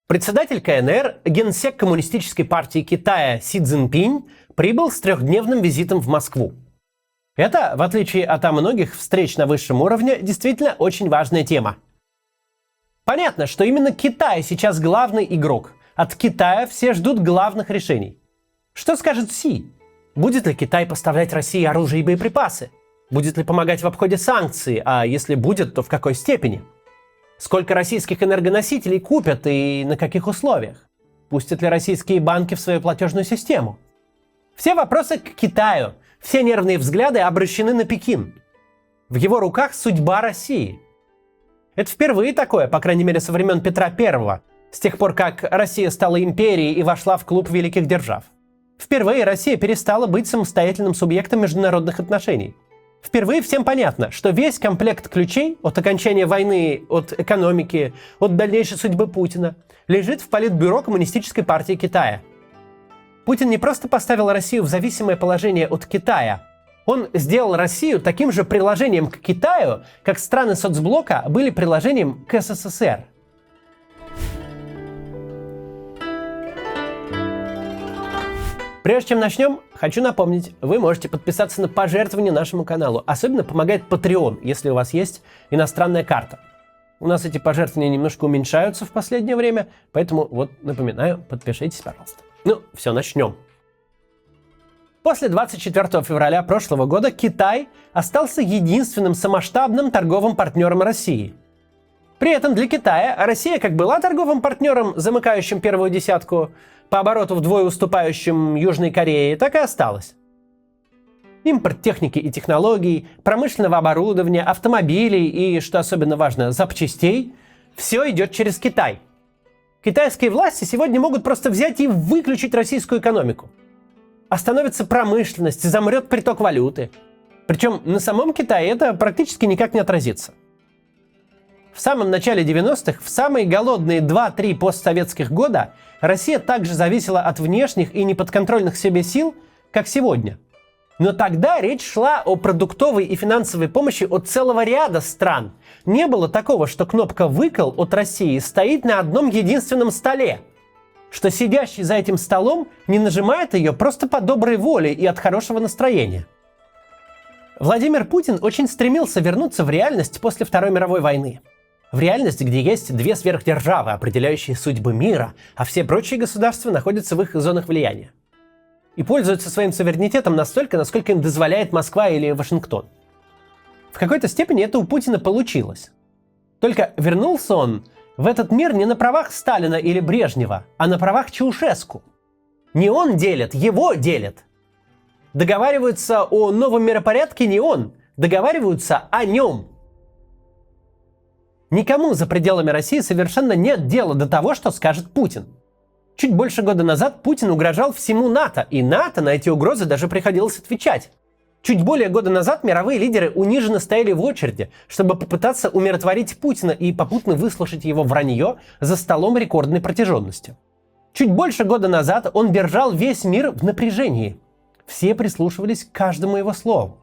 Председатель КНР, генсек Коммунистической партии Китая Си Цзиньпинь прибыл с трехдневным визитом в Москву. Это, в отличие от многих встреч на высшем уровне, действительно очень важная тема. Понятно, что именно Китай сейчас главный игрок. От Китая все ждут главных решений. Что скажет Си? Будет ли Китай поставлять России оружие и боеприпасы? Будет ли помогать в обходе санкций? А если будет, то в какой степени? Сколько российских энергоносителей купят и на каких условиях? Пустят ли российские банки в свою платежную систему? Все вопросы к Китаю, все нервные взгляды обращены на Пекин. В его руках судьба России. Это впервые такое, по крайней мере, со времен Петра I, с тех пор, как Россия стала империей и вошла в клуб великих держав. Впервые Россия перестала быть самостоятельным субъектом международных отношений. Впервые всем понятно, что весь комплект ключей от окончания войны, от экономики, от дальнейшей судьбы Путина лежит в Политбюро Коммунистической партии Китая. Путин не просто поставил Россию в зависимое положение от Китая, он сделал Россию таким же приложением к Китаю, как страны соцблока были приложением к СССР. Прежде чем начнем, хочу напомнить, вы можете подписаться на пожертвование нашему каналу. Особенно помогает Patreon, если у вас есть иностранная карта. У нас эти пожертвования немножко уменьшаются в последнее время, поэтому вот напоминаю, подпишитесь, пожалуйста. Ну, все, начнем. После 24 февраля прошлого года Китай остался единственным самоштабным торговым партнером России. При этом для Китая Россия как была торговым партнером, замыкающим первую десятку, по обороту вдвое уступающим Южной Корее, так и осталась. Импорт техники и технологий, промышленного оборудования, автомобилей и, что особенно важно, запчастей – все идет через Китай. Китайские власти сегодня могут просто взять и выключить российскую экономику. Остановится промышленность, замрет приток валюты. Причем на самом Китае это практически никак не отразится. В самом начале 90-х, в самые голодные 2-3 постсоветских года, Россия также зависела от внешних и неподконтрольных себе сил, как сегодня. Но тогда речь шла о продуктовой и финансовой помощи от целого ряда стран. Не было такого, что кнопка «выкл» от России стоит на одном единственном столе. Что сидящий за этим столом не нажимает ее просто по доброй воле и от хорошего настроения. Владимир Путин очень стремился вернуться в реальность после Второй мировой войны. В реальность, где есть две сверхдержавы, определяющие судьбы мира, а все прочие государства находятся в их зонах влияния. И пользуются своим суверенитетом настолько, насколько им дозволяет Москва или Вашингтон. В какой-то степени это у Путина получилось. Только вернулся он в этот мир не на правах Сталина или Брежнева, а на правах Чаушеску. Не он делит, его делят. Договариваются о новом миропорядке не он, договариваются о нем. Никому за пределами России совершенно нет дела до того, что скажет Путин. Чуть больше года назад Путин угрожал всему НАТО, и НАТО на эти угрозы даже приходилось отвечать. Чуть более года назад мировые лидеры униженно стояли в очереди, чтобы попытаться умиротворить Путина и попутно выслушать его вранье за столом рекордной протяженности. Чуть больше года назад он держал весь мир в напряжении. Все прислушивались к каждому его слову.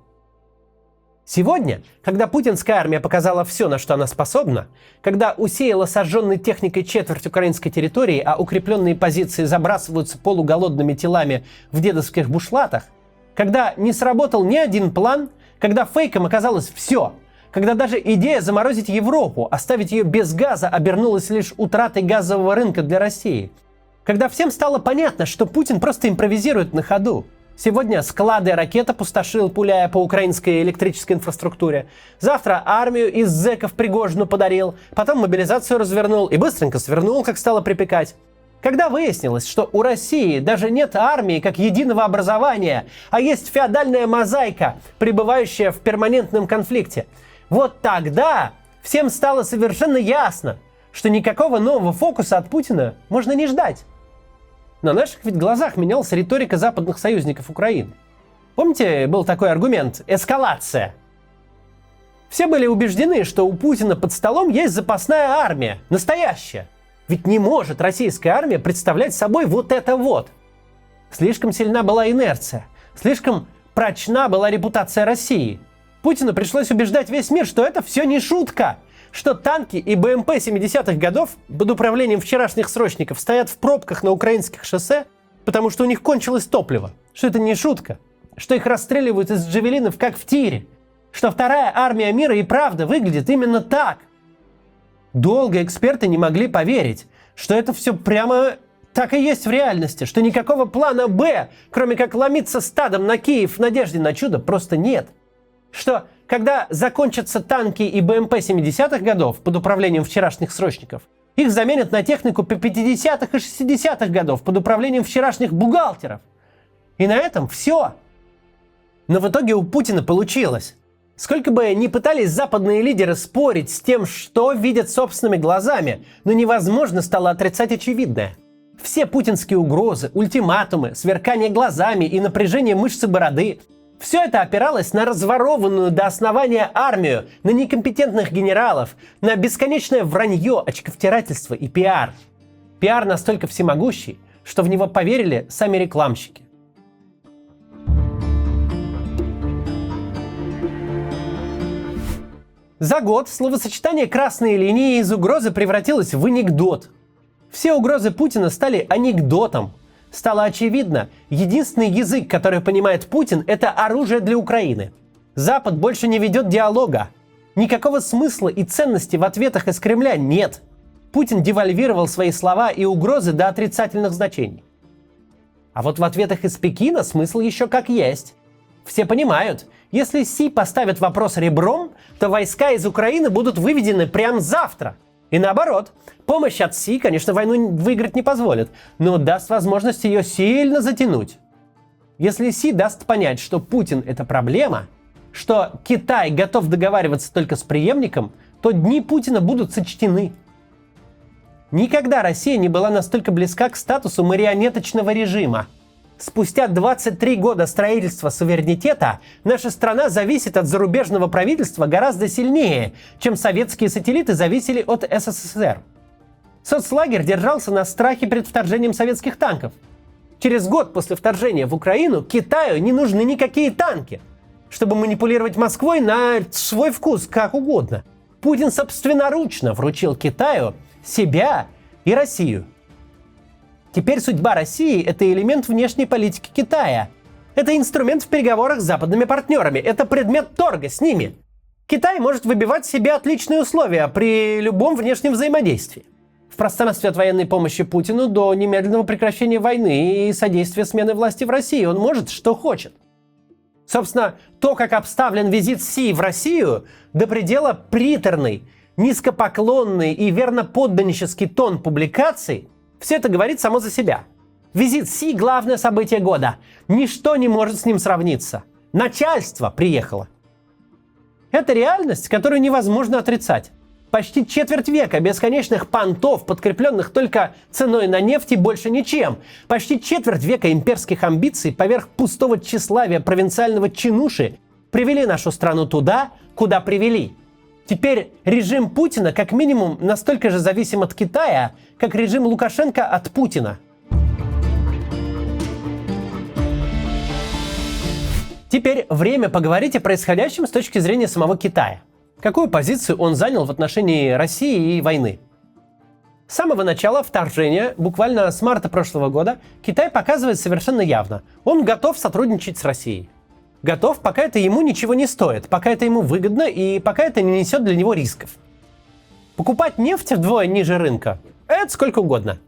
Сегодня, когда путинская армия показала все, на что она способна, когда усеяла сожженной техникой четверть украинской территории, а укрепленные позиции забрасываются полуголодными телами в дедовских бушлатах, когда не сработал ни один план, когда фейком оказалось все, когда даже идея заморозить Европу, оставить ее без газа, обернулась лишь утратой газового рынка для России, когда всем стало понятно, что Путин просто импровизирует на ходу. Сегодня склады ракет опустошил, пуляя по украинской электрической инфраструктуре. Завтра армию из зэков Пригожину подарил, потом мобилизацию развернул и быстренько свернул, как стало припекать. Когда выяснилось, что у России даже нет армии как единого образования, а есть феодальная мозаика, пребывающая в перманентном конфликте, вот тогда всем стало совершенно ясно, что никакого нового фокуса от Путина можно не ждать. На наших ведь глазах менялась риторика западных союзников Украины. Помните, был такой аргумент – эскалация. Все были убеждены, что у Путина под столом есть запасная армия, настоящая. Ведь не может российская армия представлять собой вот это вот. Слишком сильна была инерция, слишком прочна была репутация России. Путину пришлось убеждать весь мир, что это все не шутка, что танки и БМП 70-х годов под управлением вчерашних срочников стоят в пробках на украинских шоссе, потому что у них кончилось топливо, что это не шутка, что их расстреливают из джавелинов как в тире, что вторая армия мира и правда выглядит именно так. Долго эксперты не могли поверить, что это все прямо так и есть в реальности, что никакого плана «Б», кроме как ломиться стадом на Киев в надежде на чудо, просто нет. Что когда закончатся танки и БМП 70-х годов под управлением вчерашних срочников, их заменят на технику 50-х и 60-х годов под управлением вчерашних бухгалтеров. И на этом все. Но в итоге у Путина получилось. Сколько бы ни пытались западные лидеры спорить с тем, что видят собственными глазами, но невозможно стало отрицать очевидное. Все путинские угрозы, ультиматумы, сверкание глазами и напряжение мышцы бороды – все это опиралось на разворованную до основания армию, на некомпетентных генералов, на бесконечное вранье, очковтирательство и пиар. Пиар настолько всемогущий, что в него поверили сами рекламщики. За год словосочетание «красные линии» из угрозы превратилось в анекдот. Все угрозы Путина стали анекдотом. Стало очевидно, единственный язык, который понимает Путин, это оружие для Украины. Запад больше не ведет диалога. Никакого смысла и ценности в ответах из Кремля нет. Путин девальвировал свои слова и угрозы до отрицательных значений. А вот в ответах из Пекина смысл еще как есть. Все понимают, если Си поставит вопрос ребром, то войска из Украины будут выведены прямо завтра. И наоборот, помощь от Си, конечно, войну выиграть не позволит, но даст возможность ее сильно затянуть. Если Си даст понять, что Путин – это проблема, что Китай готов договариваться только с преемником, то дни Путина будут сочтены. Никогда Россия не была настолько близка к статусу марионеточного режима. Спустя 23 года строительства суверенитета наша страна зависит от зарубежного правительства гораздо сильнее, чем советские сателлиты зависели от СССР. Соцлагерь держался на страхе перед вторжением советских танков. Через год после вторжения в Украину Китаю не нужны никакие танки, чтобы манипулировать Москвой на свой вкус, как угодно. Путин собственноручно вручил Китаю себя и Россию. Теперь судьба России – это элемент внешней политики Китая. Это инструмент в переговорах с западными партнерами. Это предмет торга с ними. Китай может выбивать себе отличные условия при любом внешнем взаимодействии. В пространстве от военной помощи Путину до немедленного прекращения войны и содействия смены власти в России он может, что хочет. Собственно, то, как обставлен визит Си в Россию, до предела приторный, низкопоклонный и верноподданнический тон публикаций, все это говорит само за себя. Визит Си – главное событие года. Ничто не может с ним сравниться. Начальство приехало. Это реальность, которую невозможно отрицать. Почти четверть века бесконечных понтов, подкрепленных только ценой на нефть и больше ничем. Почти четверть века имперских амбиций поверх пустого тщеславия провинциального чинуши привели нашу страну туда, куда привели. Теперь режим Путина как минимум настолько же зависим от Китая, как режим Лукашенко от Путина. Теперь время поговорить о происходящем с точки зрения самого Китая. Какую позицию он занял в отношении России и войны? С самого начала вторжения, буквально с марта прошлого года, Китай показывает совершенно явно: он готов сотрудничать с Россией. Готов, пока это ему ничего не стоит, пока это ему выгодно и пока это не несет для него рисков. Покупать нефть вдвое ниже рынка – это сколько угодно.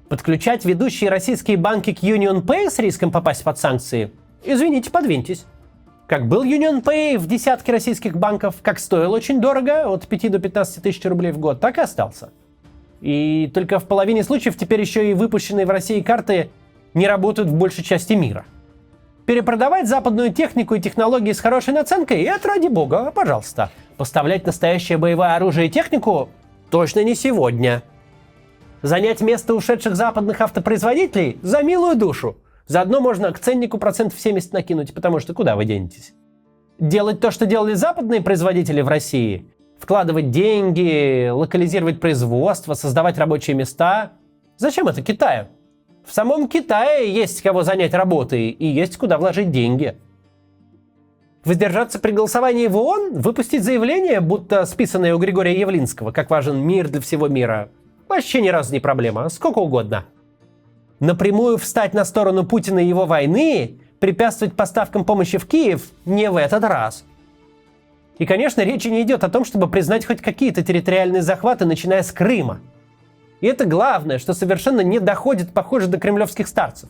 Подключать ведущие российские банки к UnionPay с риском попасть под санкции – извините, подвиньтесь. Как был UnionPay в десятке российских банков, как стоил очень дорого, от 5 до 15 тысяч рублей в год, так и остался. И только в половине случаев теперь еще и выпущенные в России карты не работают в большей части мира. Перепродавать западную технику и технологии с хорошей наценкой – это ради бога, пожалуйста. Поставлять настоящее боевое оружие и технику – точно не сегодня. Занять место ушедших западных автопроизводителей – за милую душу. Заодно можно к ценнику процентов 70 накинуть, потому что куда вы денетесь? Делать то, что делали западные производители в России – вкладывать деньги, локализировать производство, создавать рабочие места – зачем это Китаю? В самом Китае есть кого занять работой и есть куда вложить деньги. Воздержаться при голосовании в ООН? Выпустить заявление, будто списанное у Григория Явлинского, как важен мир для всего мира? Вообще ни разу не проблема, сколько угодно. Напрямую встать на сторону Путина и его войны, препятствовать поставкам помощи в Киев не в этот раз. И, конечно, речи не идет о том, чтобы признать хоть какие-то территориальные захваты, начиная с Крыма. И это главное, что совершенно не доходит, похоже, до кремлевских старцев.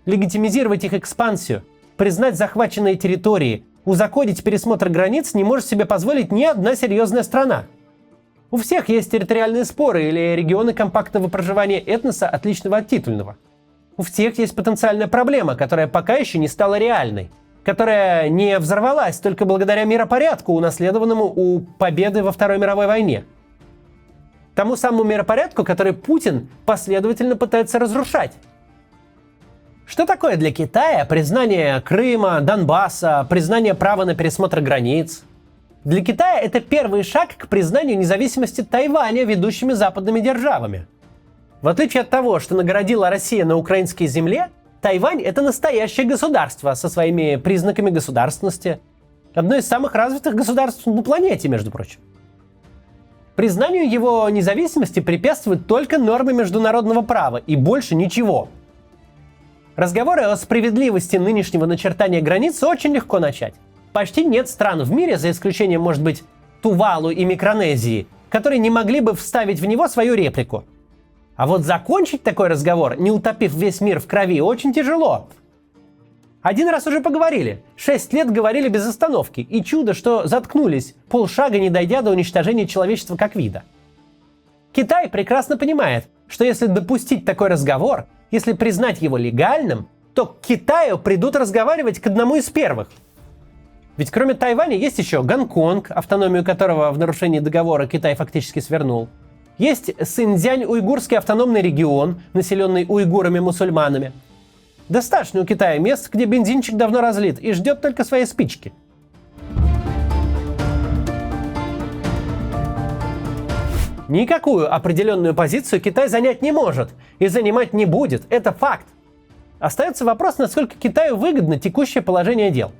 Легитимизировать их экспансию, признать захваченные территории, узаконить пересмотр границ не может себе позволить ни одна серьезная страна. У всех есть территориальные споры или регионы компактного проживания этноса, отличного от титульного. У всех есть потенциальная проблема, которая пока еще не стала реальной, которая не взорвалась только благодаря миропорядку, унаследованному у победы во Второй мировой войне. Тому самому миропорядку, который Путин последовательно пытается разрушать. Что такое для Китая признание Крыма, Донбасса, признание права на пересмотр границ? Для Китая это первый шаг к признанию независимости Тайваня ведущими западными державами. В отличие от того, что наградила Россия на украинской земле, Тайвань – это настоящее государство со своими признаками государственности. Одно из самых развитых государств на планете, между прочим. Признанию его независимости препятствуют только нормы международного права и больше ничего. Разговоры о справедливости нынешнего начертания границ очень легко начать. Почти нет стран в мире, за исключением, может быть, Тувалу и Микронезии, которые не могли бы вставить в него свою реплику. А вот закончить такой разговор, не утопив весь мир в крови, очень тяжело. Один раз уже поговорили. 6 лет говорили без остановки. И чудо, что заткнулись, полшага не дойдя до уничтожения человечества как вида. Китай прекрасно понимает, что если допустить такой разговор, если признать его легальным, то к Китаю придут разговаривать к одному из первых. Ведь кроме Тайваня есть еще Гонконг, автономию которого в нарушении договора Китай фактически свернул. Есть Синьцзянь-Уйгурский автономный регион, населенный уйгурами-мусульманами. Достаточно у Китая мест, где бензинчик давно разлит и ждет только своей спички. Никакую определенную позицию Китай занять не может и занимать не будет, это факт. Остается вопрос, насколько Китаю выгодно текущее положение дел.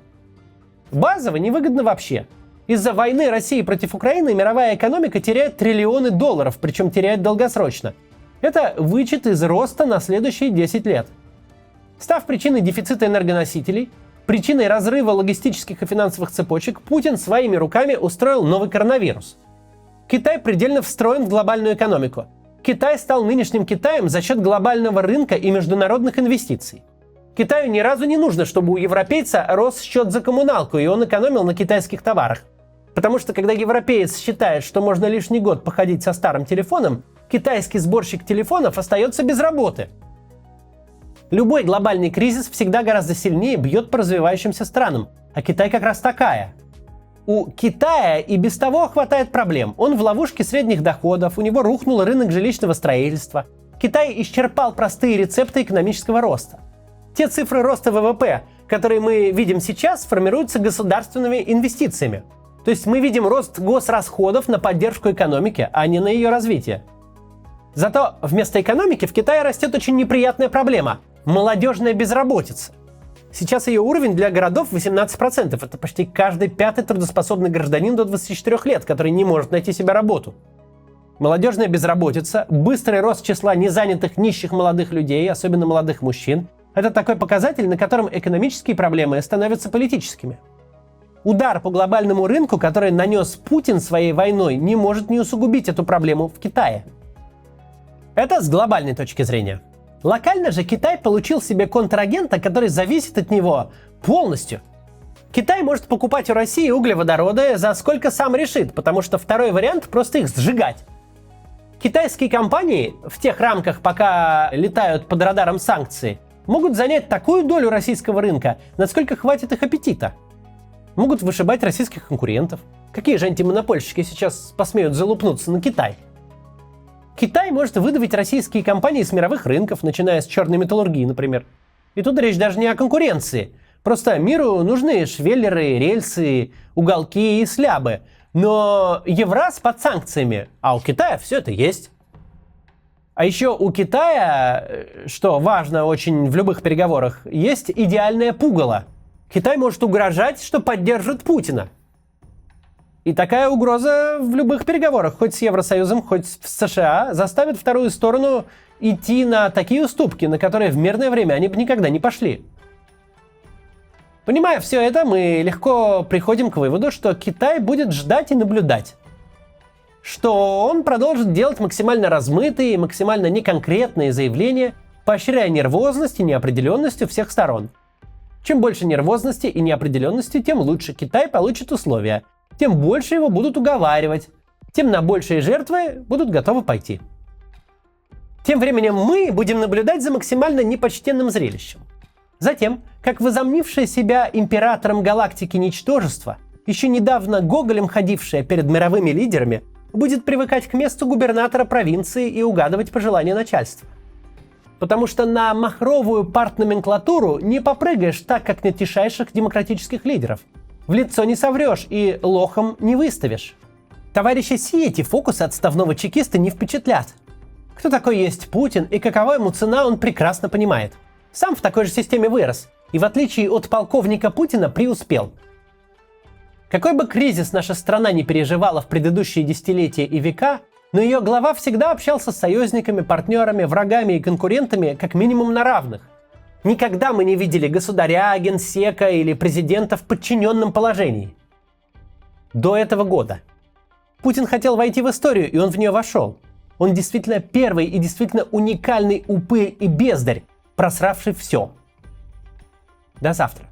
Базово невыгодно вообще. Из-за войны России против Украины мировая экономика теряет триллионы долларов, причем теряет долгосрочно. Это вычет из роста на следующие 10 лет. Став причиной дефицита энергоносителей, причиной разрыва логистических и финансовых цепочек, Путин своими руками устроил новый коронавирус. Китай предельно встроен в глобальную экономику. Китай стал нынешним Китаем за счет глобального рынка и международных инвестиций. Китаю ни разу не нужно, чтобы у европейца рос счет за коммуналку, и он экономил на китайских товарах. Потому что когда европеец считает, что можно лишний год походить со старым телефоном, китайский сборщик телефонов остается без работы. Любой глобальный кризис всегда гораздо сильнее бьет по развивающимся странам, а Китай как раз такая. У Китая и без того хватает проблем. Он в ловушке средних доходов, у него рухнул рынок жилищного строительства. Китай исчерпал простые рецепты экономического роста. Те цифры роста ВВП, которые мы видим сейчас, формируются государственными инвестициями. То есть мы видим рост госрасходов на поддержку экономики, а не на ее развитие. Зато вместо экономики в Китае растет очень неприятная проблема – молодежная безработица. Сейчас ее уровень для городов 18%. Это почти каждый пятый трудоспособный гражданин до 24 лет, который не может найти себе работу. Молодежная безработица, быстрый рост числа незанятых нищих молодых людей, особенно молодых мужчин – это такой показатель, на котором экономические проблемы становятся политическими. Удар по глобальному рынку, который нанес Путин своей войной, не может не усугубить эту проблему в Китае. Это с глобальной точки зрения. Локально же Китай получил себе контрагента, который зависит от него полностью. Китай может покупать у России углеводороды за сколько сам решит, потому что второй вариант – просто их сжигать. Китайские компании в тех рамках, пока летают под радаром санкций, могут занять такую долю российского рынка, насколько хватит их аппетита. Могут вышибать российских конкурентов. Какие же антимонопольщики сейчас посмеют залупнуться на Китай? Китай может выдавить российские компании с мировых рынков, начиная с черной металлургии, например. И тут речь даже не о конкуренции. Просто миру нужны швеллеры, рельсы, уголки и слябы. Но Евраз под санкциями, а у Китая все это есть. А еще у Китая, что важно очень в любых переговорах, есть идеальное пугало. Китай может угрожать, что поддержит Путина. И такая угроза в любых переговорах, хоть с Евросоюзом, хоть в США, заставит вторую сторону идти на такие уступки, на которые в мирное время они бы никогда не пошли. Понимая все это, мы легко приходим к выводу, что Китай будет ждать и наблюдать. Что он продолжит делать максимально размытые и максимально неконкретные заявления, поощряя нервозность и неопределенность у всех сторон. Чем больше нервозности и неопределенности, тем лучше Китай получит условия, тем больше его будут уговаривать, тем на большие жертвы будут готовы пойти. Тем временем мы будем наблюдать за максимально непочтенным зрелищем. Затем, как возомнившее себя императором галактики ничтожество, еще недавно гоголем ходившее перед мировыми лидерами, будет привыкать к месту губернатора провинции и угадывать пожелания начальства. Потому что на махровую партноменклатуру не попрыгаешь так, как на тишайших демократических лидеров. В лицо не соврешь и лохом не выставишь. Товарища Си эти фокусы отставного чекиста не впечатлят. Кто такой есть Путин и какова ему цена, он прекрасно понимает. Сам в такой же системе вырос, и в отличие от полковника Путина преуспел. Какой бы кризис наша страна не переживала в предыдущие десятилетия и века, но ее глава всегда общался с союзниками, партнерами, врагами и конкурентами как минимум на равных. Никогда мы не видели государя, генсека или президента в подчиненном положении. До этого года. Путин хотел войти в историю, и он в нее вошел. Он действительно первый и действительно уникальный упырь и бездарь, просравший все. До завтра.